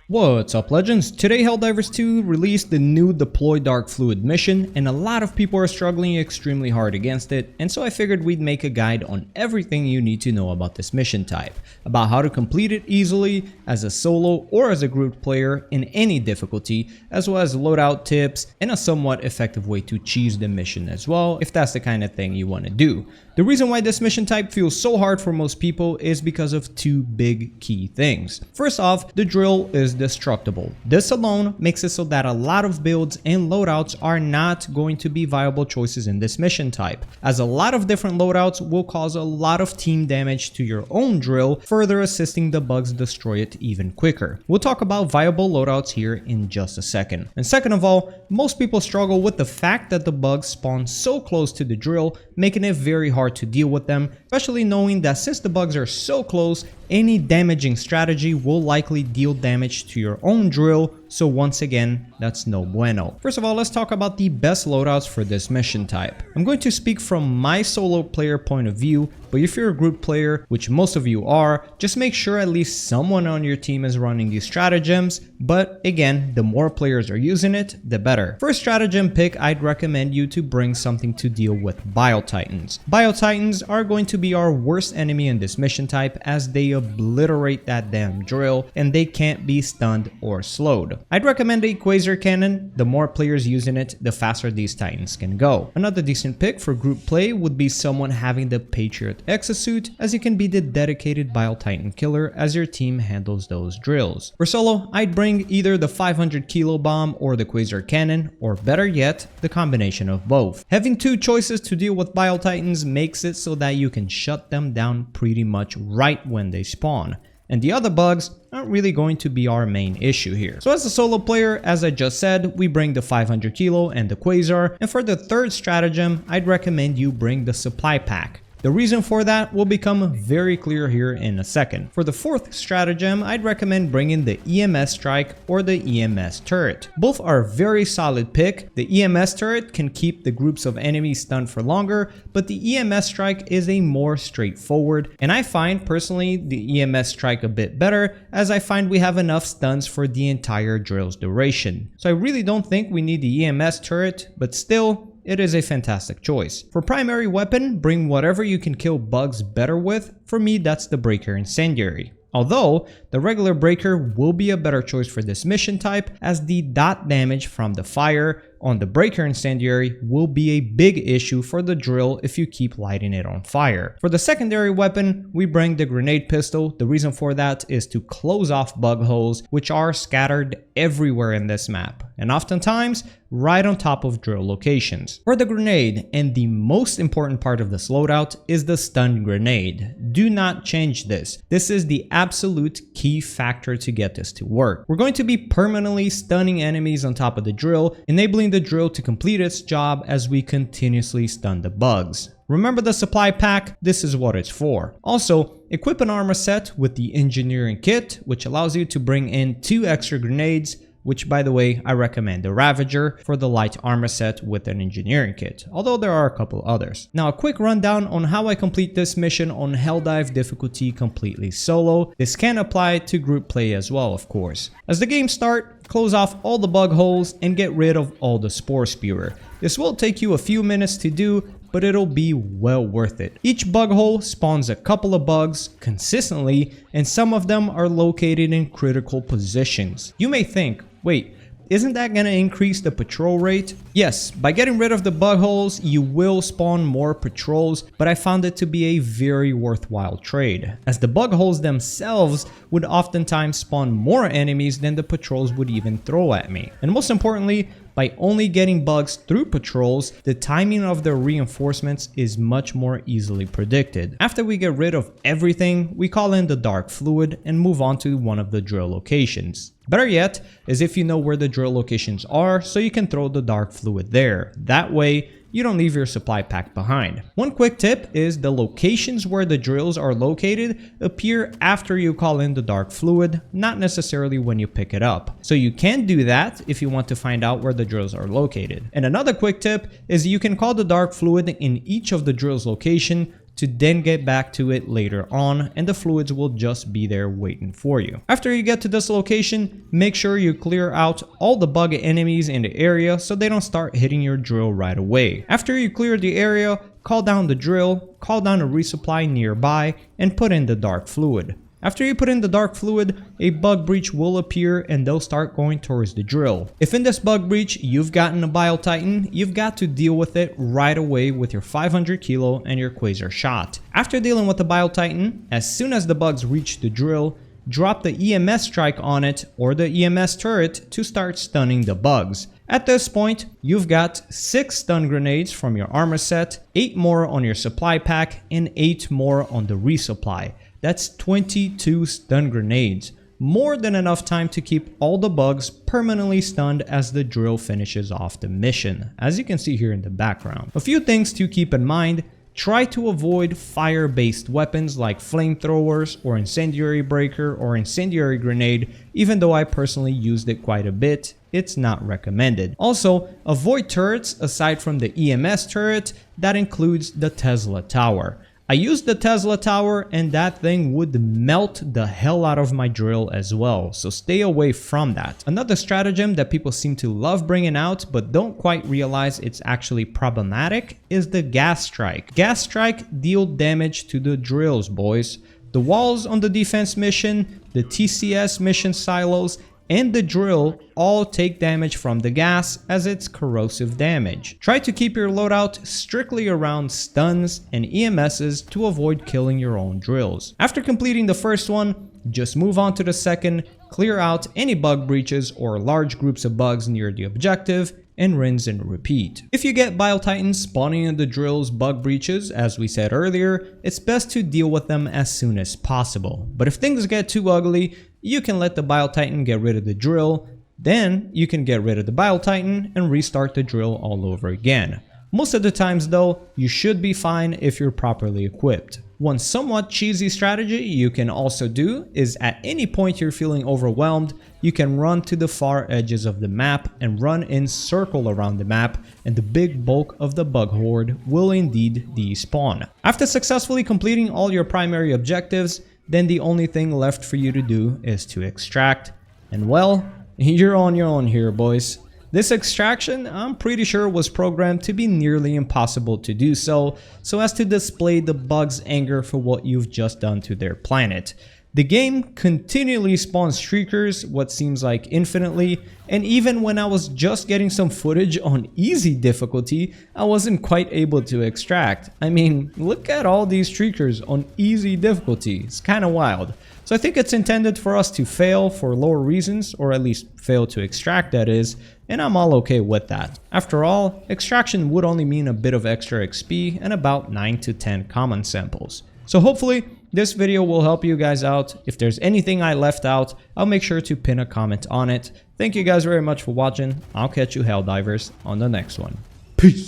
What's up, legends? Today Helldivers 2 released the new Deploy Dark Fluid mission, and a lot of people are struggling extremely hard against it, and so I figured we'd make a guide on everything you need to know about this mission type, about how to complete it easily as a solo or as a group player in any difficulty, as well as loadout tips and a somewhat effective way to cheese the mission as well, if that's the kind of thing you want to do. The reason why this mission type feels so hard for most people is because of two big key things. First off, the drill is destructible. This alone makes it so that a lot of builds and loadouts are not going to be viable choices in this mission type, as a lot of different loadouts will cause a lot of team damage to your own drill, further assisting the bugs destroy it even quicker. We'll talk about viable loadouts here in just a second. And second of all, most people struggle with the fact that the bugs spawn so close to the drill, making it very hard to deal with them, especially knowing that since the bugs are so close, any damaging strategy will likely deal damage to your own drill, so once again, that's no bueno. First of all, let's talk about the best loadouts for this mission type. I'm going to speak from my solo player point of view, but if you're a group player, which most of you are, just make sure at least someone on your team is running these stratagems, but again, the more players are using it, the better. First stratagem pick, I'd recommend you to bring something to deal with Biotitans. Biotitans are going to be our worst enemy in this mission type, as they obliterate that damn drill and they can't be stunned or slowed. I'd recommend a quasar cannon. The more players using it, the faster these titans can go. Another decent pick for group play would be someone having the Patriot exosuit, as you can be the dedicated Biotitan killer as your team handles those drills. For solo, I'd bring either the 500 kilo bomb or the quasar cannon, or better yet, the combination of both. Having two choices to deal with Biotitans makes it so that you can shut them down pretty much right when they spawn, and the other bugs aren't really going to be our main issue here. So as a solo player, as I just said, we bring the 500 kilo and the quasar, and for the third stratagem, I'd recommend you bring the supply pack. The reason for that will become very clear here in a second. For the fourth stratagem, I'd recommend bringing the EMS strike or the EMS turret. Both are a very solid pick. The EMS turret can keep the groups of enemies stunned for longer, but the EMS strike is a more straightforward, and I find personally the EMS strike a bit better, as I find we have enough stuns for the entire drill's duration. So I really don't think we need the EMS turret, but still, it is a fantastic choice. For primary weapon, bring whatever you can kill bugs better with. For me, that's the breaker incendiary. Although, the regular breaker will be a better choice for this mission type, as the dot damage from the fire on the breaker incendiary will be a big issue for the drill if you keep lighting it on fire. For the secondary weapon, we bring the grenade pistol. The reason for that is to close off bug holes, which are scattered everywhere in this map, and oftentimes right on top of drill locations. For the grenade, and the most important part of this loadout, is the stun grenade. Do not change this. This is the absolute key factor to get this to work. We're going to be permanently stunning enemies on top of the drill, enabling the drill to complete its job as we continuously stun the bugs. Remember the supply pack? This is what it's for. Also, equip an armor set with the engineering kit, which allows you to bring in 2 extra grenades, which by the way, I recommend the Ravager for the light armor set with an engineering kit, although there are a couple others. Now a quick rundown on how I complete this mission on Helldive difficulty completely solo. This can apply to group play as well, of course. As the game starts, close off all the bug holes and get rid of all the spore spewer. This will take you a few minutes to do, but it'll be well worth it. Each bug hole spawns a couple of bugs consistently, and some of them are located in critical positions. You may think, wait, isn't that gonna increase the patrol rate? Yes, by getting rid of the bug holes, you will spawn more patrols, but I found it to be a very worthwhile trade, as the bug holes themselves would oftentimes spawn more enemies than the patrols would even throw at me. And most importantly, by only getting bugs through patrols, the timing of their reinforcements is much more easily predicted. After we get rid of everything, we call in the dark fluid and move on to one of the drill locations. Better yet is if you know where the drill locations are, so you can throw the dark fluid there. That way, you don't leave your supply pack behind. One quick tip is the locations where the drills are located appear after you call in the dark fluid, not necessarily when you pick it up. So you can do that if you want to find out where the drills are located. And another quick tip is you can call the dark fluid in each of the drills location to then get back to it later on, and the fluids will just be there waiting for you. After you get to this location, make sure you clear out all the bug enemies in the area so they don't start hitting your drill right away. After you clear the area, call down the drill, call down a resupply nearby, and put in the dark fluid. After you put in the dark fluid, a bug breach will appear and they'll start going towards the drill. If in this bug breach you've gotten a Bile Titan, you've got to deal with it right away with your 500 kilo and your Quasar shot. After dealing with the Bile Titan, as soon as the bugs reach the drill, drop the EMS strike on it or the EMS turret to start stunning the bugs. At this point, you've got 6 stun grenades from your armor set, 8 more on your supply pack, and 8 more on the resupply. That's 22 stun grenades. More than enough time to keep all the bugs permanently stunned as the drill finishes off the mission, as you can see here in the background. A few things to keep in mind. Try to avoid fire-based weapons like flamethrowers or incendiary breaker or incendiary grenade. Even though I personally used it quite a bit, it's not recommended. Also, avoid turrets aside from the EMS turret. That includes the Tesla tower. I used the Tesla tower and that thing would melt the hell out of my drill as well, so stay away from that. Another stratagem that people seem to love bringing out but don't quite realize it's actually problematic is the gas strike. Gas strike deal damage to the drills, boys. The walls on the defense mission, the TCS mission silos, and the drill all take damage from the gas as it's corrosive damage. Try to keep your loadout strictly around stuns and EMSs to avoid killing your own drills. After completing the first one, just move on to the second, clear out any bug breaches or large groups of bugs near the objective, and rinse and repeat. If you get Bile Titans spawning in the drill's bug breaches, as we said earlier, it's best to deal with them as soon as possible. But if things get too ugly, you can let the Bile Titan get rid of the drill, then you can get rid of the Bile Titan and restart the drill all over again. Most of the times though, you should be fine if you're properly equipped. One somewhat cheesy strategy you can also do is at any point you're feeling overwhelmed, you can run to the far edges of the map and run in circle around the map, and the big bulk of the bug horde will indeed despawn. After successfully completing all your primary objectives, then the only thing left for you to do is to extract. And well, you're on your own here, boys. This extraction, I'm pretty sure, was programmed to be nearly impossible to do so as to display the bugs' anger for what you've just done to their planet. The game continually spawns streakers, what seems like infinitely, and even when I was just getting some footage on easy difficulty, I wasn't quite able to extract. I mean, look at all these streakers on easy difficulty, it's kinda wild. So I think it's intended for us to fail for lower reasons, or at least fail to extract, that is, and I'm all okay with that. After all, extraction would only mean a bit of extra XP and about 9 to 10 common samples. So hopefully, this video will help you guys out. If there's anything I left out, I'll make sure to pin a comment on it. Thank you guys very much for watching. I'll catch you Helldivers on the next one. Peace!